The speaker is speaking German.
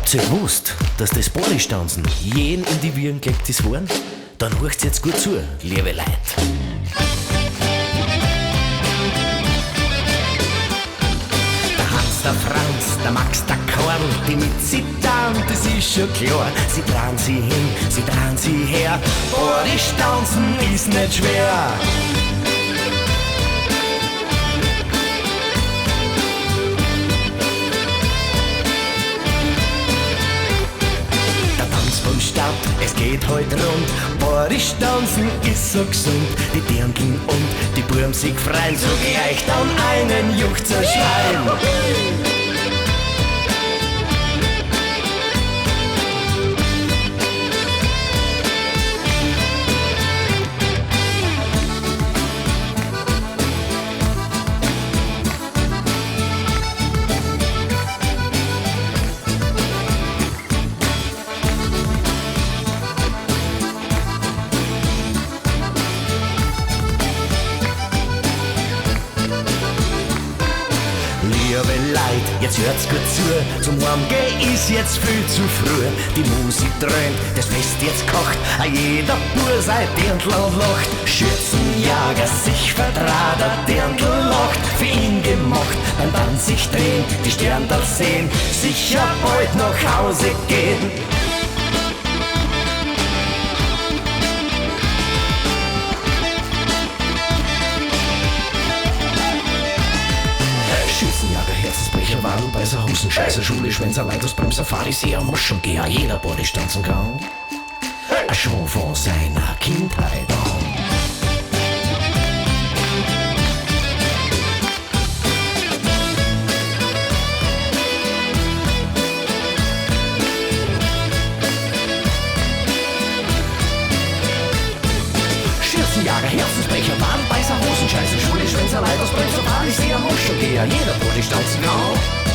Habt ihr gewusst, dass das Bodystanzen jeden in die Viren gelegt ist worden? Dann hört's jetzt gut zu, liebe Leute. Der Hans, der Franz, der Max, der Karl, die mit Zittern, das ist schon klar. Sie drehen sie hin, sie drehen sie her, Bodystanzen ist nicht schwer. Es geht heute rund, Bodystanzen ist so gesund. Die Dirndln und die Burm sich freien, zugleich dann einen Juchzer schreien. Liebe Leute, jetzt hört's gut zu, zum Heimgehen ist jetzt viel zu früh. Die Musik dröhnt, das Fest jetzt kocht, jeder Bur sein Dirndl und lacht. Schürzenjager sich verdraht, der Dirndl lacht, für ihn gemacht. Beim Tanz sich drehen, die Sterndal sehen, sicher bald nach Hause gehen. Schützenjäger, Herzensbrecher, Wadelbeißer, Hosenscheißer, Schule, Schwänzer, Leitungsbremser, Pharisäer, Moschengeher, jeder Bodystanzen kann. Schon von seiner Kindheit an. Schürzenjager, Herzensbrecher, Wadelbeißer, Hosenscheißer, Schule, Schwänzer, Leitungsbremser, Pharisäer, Moschengeher, jeder Bodystanzen kann.